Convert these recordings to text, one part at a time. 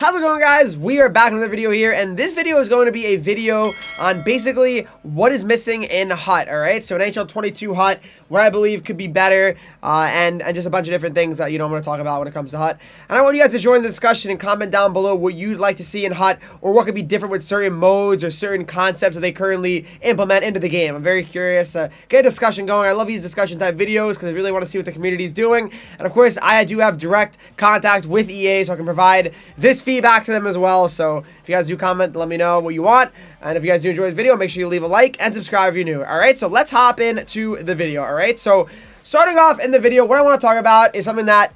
How's it going, guys? We are back with another video here, and this video is going to be a video on basically what is missing in HUT, alright? So an NHL 22 HUT, what I believe could be better, and just a bunch of different things that, I'm going to talk about when it comes to HUT. And I want you guys to join the discussion and comment down below what you'd like to see in HUT, or what could be different with certain modes or certain concepts that they currently implement into the game. I'm very curious. Get a discussion going. I love these discussion type videos because I really want to see what the community is doing. And of course, I do have direct contact with EA, so I can provide this feedback to them as well. So if you guys do comment, let me know what you want. And if you guys do enjoy this video, make sure you leave a like and subscribe if you're new. Alright, so let's hop into the video. Alright, so starting off in the video, what I want to talk about is something that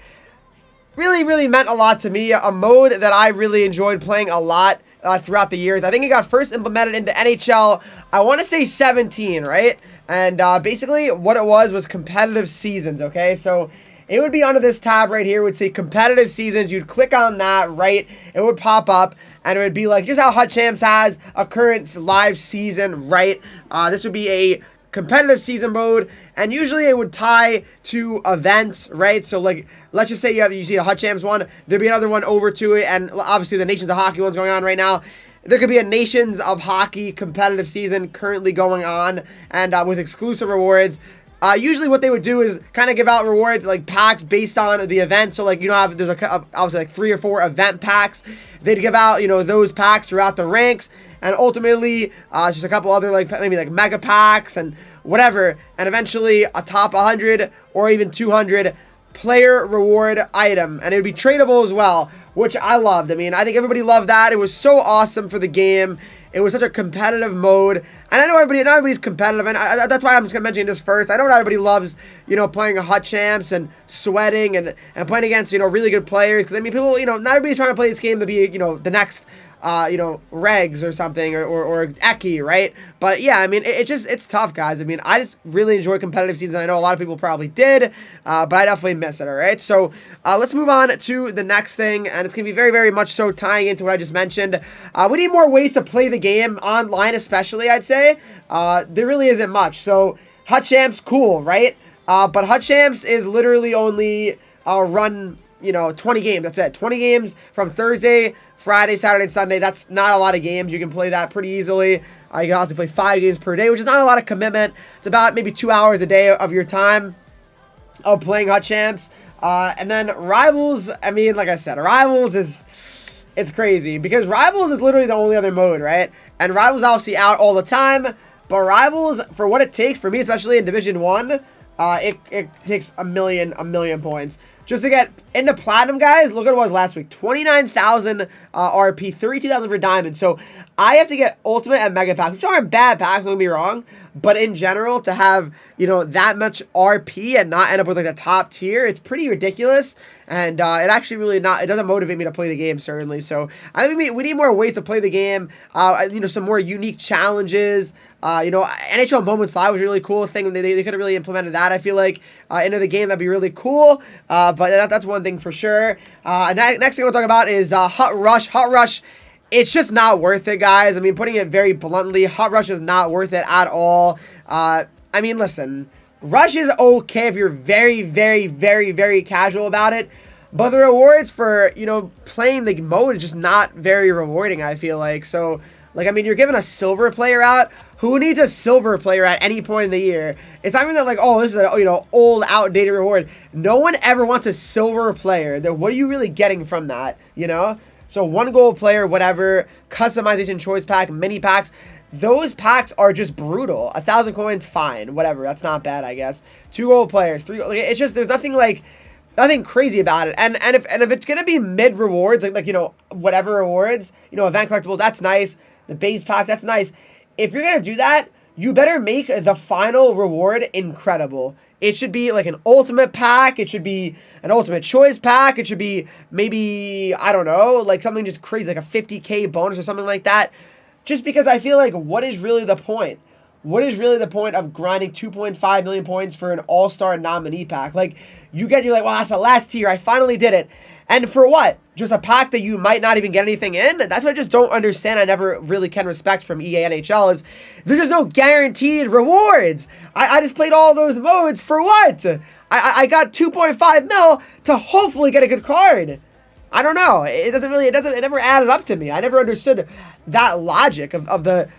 really meant a lot to me. A mode that I really enjoyed playing a lot throughout the years. I think it got first implemented into NHL, I want to say 17, right? And basically what it was competitive seasons, okay? So it would be under this tab right here. It would say competitive seasons. You'd click on that, right? It would pop up, and it would be like just how HUT Champs has a current live season, right? This would be a competitive season mode, and usually it would tie to events, right? So like, let's just say you see a HUT Champs one, there'd be another one over to it, and obviously the Nations of Hockey one's going on right now. There could be a Nations of Hockey competitive season currently going on, and with exclusive rewards. Usually what they would do is kind of give out rewards like packs based on the event. So like, there's obviously like 3 or 4 event packs. They'd give out, those packs throughout the ranks. And ultimately, just a couple other like maybe like mega packs and whatever. And eventually a top 100 or even 200 player reward item. And it would be tradable as well, which I loved. I mean, I think everybody loved that. It was so awesome for the game. It was such a competitive mode, and I know everybody's competitive, and that's why I'm just gonna mention this first. I know not everybody loves, playing a HUT Champs and sweating and playing against, really good players. Because I mean, people, not everybody's trying to play this game to be, the next, Regs or something or Eki, right? But yeah, I mean, it's tough, guys. I mean, I just really enjoy competitive seasons. I know a lot of people probably did, but I definitely miss it. All right, so let's move on to the next thing, and it's gonna be very much so tying into what I just mentioned. We need more ways to play the game online, especially. I'd say there really isn't much. So HUT Champs, cool, right? But HUT Champs is literally only run 20 games. That's it. 20 games from Thursday, Friday, Saturday, and Sunday. That's not a lot of games. You can play that pretty easily. You can also play 5 games per day, which is not a lot of commitment. It's about maybe 2 hours a day of your time of playing HUT Champs. And then Rivals, I mean, like I said, Rivals it's crazy because Rivals is literally the only other mode, right? And Rivals obviously out all the time, but Rivals, for what it takes, for me, especially in Division 1, it takes a million points. Just to get into Platinum, guys, look at what it was last week. 29,000 RP, 32,000 for Diamond. So I have to get Ultimate and Mega Packs, which aren't bad packs, don't get me wrong. But in general, to have, that much RP and not end up with like the top tier, it's pretty ridiculous. And it actually really it doesn't motivate me to play the game, certainly. So I think we need more ways to play the game. Some more unique challenges. NHL Moments Live was a really cool thing. They could have really implemented that, I feel like, into the game. That'd be really cool. But that's one thing for sure. And that next thing I want to talk about is HUT Rush. HUT Rush, it's just not worth it, guys. I mean, putting it very bluntly, HUT Rush is not worth it at all. I mean, listen, Rush is okay if you're very casual about it. But the rewards for, playing the mode is just not very rewarding, I feel like. So, like, I mean, you're giving a silver player out. Who needs a silver player at any point in the year? It's not even that, like, oh, this is an, old, outdated reward. No one ever wants a silver player. What are you really getting from that, So 1 gold player, whatever, customization choice pack, mini packs. Those packs are just brutal. 1,000 coins, fine, whatever. That's not bad, I guess. 2 gold players, 3 gold. Like, it's just, there's nothing crazy about it. And if it's gonna be mid rewards, like whatever rewards, event collectible, that's nice. The base pack, that's nice. If you're gonna do that, you better make the final reward incredible. It should be like an ultimate pack. It should be an ultimate choice pack. It should be maybe, I don't know, like something just crazy, like a 50K bonus or something like that. Just because I feel like, what is really the point? What is really the point of grinding 2.5 million points for an all-star nominee pack? Like, you're like, well, that's the last tier. I finally did it. And for what? Just a pack that you might not even get anything in? That's what I just don't understand. I never really can respect from EA NHL is there's just no guaranteed rewards. I just played all those modes for what? I got 2.5 mil to hopefully get a good card. I don't know. It never added up to me. I never understood that logic of the,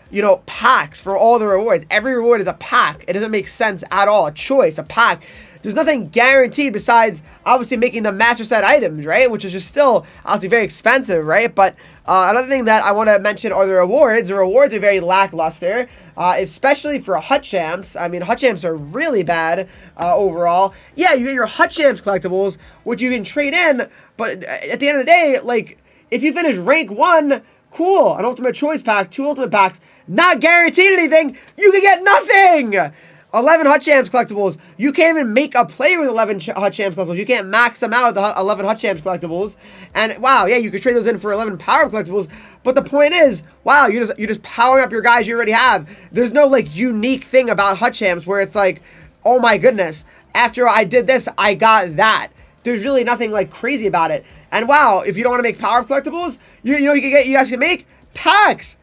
packs for all the rewards. Every reward is a pack. It doesn't make sense at all. A choice, a pack. There's nothing guaranteed besides obviously making the master set items, right? Which is just still obviously very expensive, right? But another thing that I want to mention are the rewards. The rewards are very lackluster, especially for hut champs. I mean, hut champs are really bad overall. Yeah, you get your hut champs collectibles, which you can trade in, but at the end of the day, like, if you finish rank 1, cool, an ultimate choice pack, 2 ultimate packs, not guaranteed anything, you can get nothing! 11 Hut Champs collectibles. You can't even make a play with 11 Hut Champs collectibles. You can't max them out with the 11 Hut Champs collectibles. And wow, yeah, you could trade those in for 11 Power collectibles. But the point is, wow, you're just powering up your guys you already have. There's no like unique thing about Hut Champs where it's like, oh my goodness, after I did this, I got that. There's really nothing like crazy about it. And wow, if you don't want to make Power collectibles, you guys can make packs,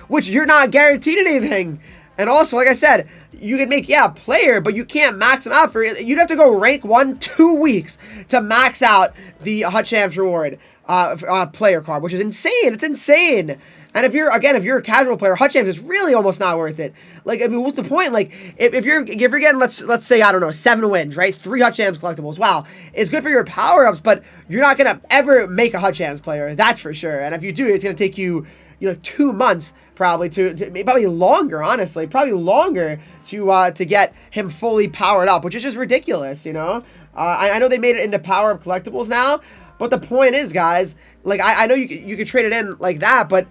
which you're not guaranteed anything. And also, like I said, you can make, yeah, player, but you can't max them out for it. You'd have to go rank 1 2 weeks to max out the Hut Champs reward player card, which is insane. It's insane. And if you're a casual player, Hut Champs is really almost not worth it. Like, I mean, what's the point? Like, if you're getting, let's say, I don't know, 7 wins, right? 3 Hut Champs collectibles. Wow, it's good for your power-ups, but you're not going to ever make a Hut Champs player. That's for sure. And if you do, it's going to take you 2 months probably probably longer, honestly, probably longer to get him fully powered up, which is just ridiculous, I know they made it into power up collectibles now, but the point is, guys, like, I know you could trade it in like that, but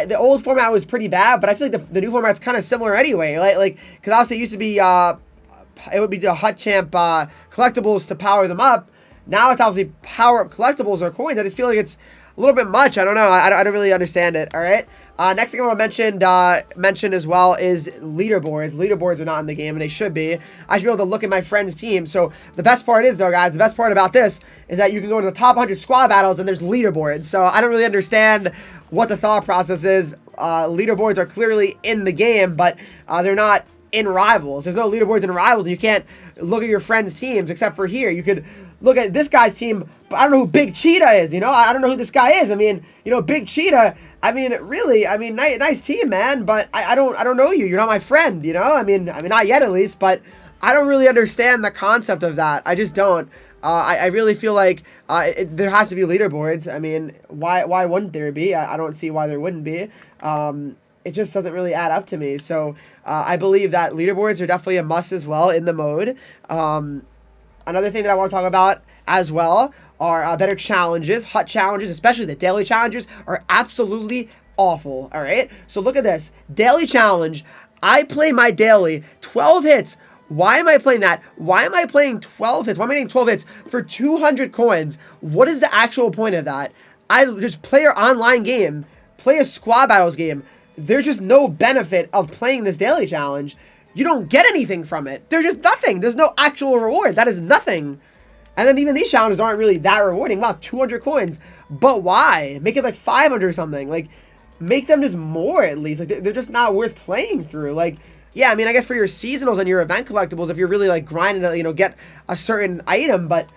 the old format was pretty bad, but I feel like the new format's kind of similar anyway, like because obviously it used to be it would be the Hut Champ collectibles to power them up. Now it's obviously power up collectibles or coins. I just feel like it's a little bit much. I don't know. I don't really understand it. All right. Next thing I want to mention as well is leaderboards. Leaderboards are not in the game, and they should be. I should be able to look at my friend's team. So the best part is, though, guys, the best part about this is that you can go into the top 100 squad battles, and there's leaderboards. So I don't really understand what the thought process is. Leaderboards are clearly in the game, but they're not in Rivals. There's no leaderboards in Rivals. You can't look at your friends' teams except for here. You could look at this guy's team, but I don't know who Big Cheetah is. I don't know who this guy is. I mean, Big Cheetah. I mean, really. I mean, nice team, man. But I don't know you. You're not my friend. I mean, not yet at least. But I don't really understand the concept of that. I just don't. I really feel like there has to be leaderboards. I mean, why wouldn't there be? I don't see why there wouldn't be. It just doesn't really add up to me. So I believe that leaderboards are definitely a must as well in the mode. Another thing that I want to talk about as well are better challenges. Hut challenges, especially the daily challenges, are absolutely awful. All right. So look at this daily challenge. I play my daily 12 hits. Why am I playing that? Why am I playing 12 hits? Why am I getting 12 hits for 200 coins? What is the actual point of that? I just play an online game, play a squad battles game. There's just no benefit of playing this daily challenge. You don't get anything from it. There's just nothing. There's no actual reward. That is nothing. And then even these challenges aren't really that rewarding. Wow, 200 coins. But why? Make it like 500 or something. Like, make them just more at least. Like, they're just not worth playing through. Like, yeah, I mean, I guess for your seasonals and your event collectibles, if you're really like grinding to, get a certain item. But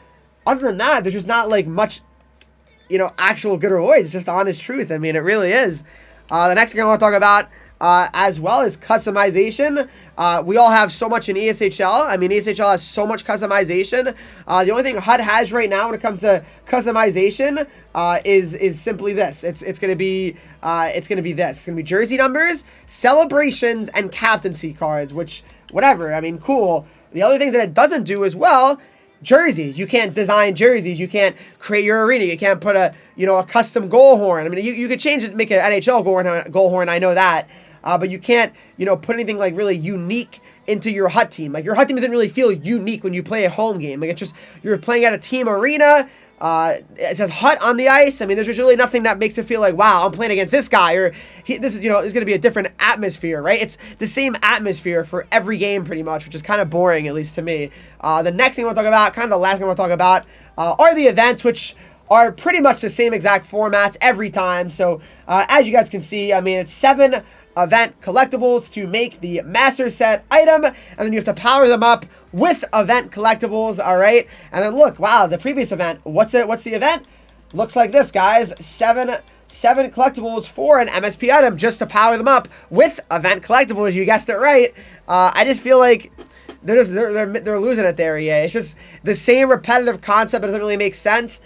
other than that, there's just not like much, actual good rewards. It's just honest truth. I mean, it really is. The next thing I want to talk about as well is customization. We all have so much in ESHL. I mean, ESHL has so much customization. The only thing HUD has right now when it comes to customization is simply this. It's gonna be this. It's gonna be jersey numbers, celebrations, and captaincy cards. Which, whatever. I mean, cool. The other things that it doesn't do as well. Jerseys. You can't design jerseys. You can't create your arena. You can't put a custom goal horn. I mean, you could change it, make an NHL goal horn. I know that. But you can't, put anything like really unique into your HUT team. Like, your HUT team doesn't really feel unique when you play a home game. Like, it's just, you're playing at a team arena. It says HUT on the ice. I mean, there's really nothing that makes it feel like, wow, I'm playing against this guy, or this is, it's going to be a different atmosphere, right? It's the same atmosphere for every game pretty much, which is kind of boring, at least to me. The next thing I want to talk about, kind of the last thing I want to talk about, are the events, which are pretty much the same exact formats every time. So, as you guys can see, I mean, it's 7 event collectibles to make the master set item, and then you have to power them up with event collectibles. All right, and then look, wow, the previous event, what's the event? looks like this, guys. Seven collectibles for an MSP item just to power them up with event collectibles. You guessed it right. I just feel like they're losing it there. Yeah, it's just the same repetitive concept. It doesn't really make sense.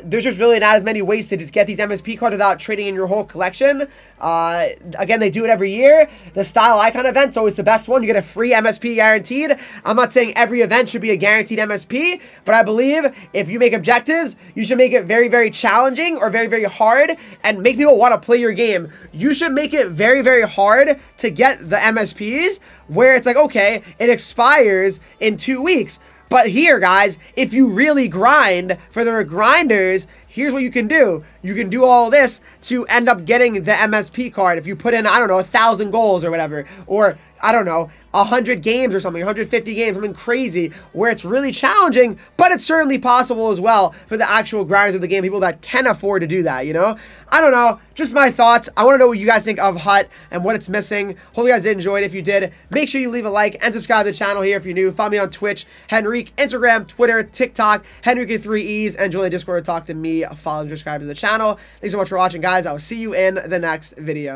There's just really not as many ways to just get these MSP cards without trading in your whole collection. Again, they do it every year. The style icon event's always the best one. You get a free MSP guaranteed. I'm not saying every event should be a guaranteed MSP, but I believe if you make objectives, you should make it very, very challenging or very, very hard and make people want to play your game. You should make it very, very hard to get the MSPs where it's like, okay, it expires in 2 weeks. But here, guys, if you really grind, for the grinders, here's what you can do. You can do all this to end up getting the MSP card. If you put in, I don't know, 1,000 goals or whatever, or I don't know, 100 games or something, 150 games, something crazy, where it's really challenging, but it's certainly possible as well for the actual grinders of the game, people that can afford to do that, you know? I don't know, just my thoughts. I want to know what you guys think of Hut and what it's missing. Hope you guys did enjoy it. If you did, make sure you leave a like and subscribe to the channel here if you're new. Follow me on Twitch, Henreek, Instagram, Twitter, TikTok, Henreek with 3 E's, and join the Discord to talk to me. Follow and subscribe to the channel. Thanks so much for watching, guys. I will see you in the next video.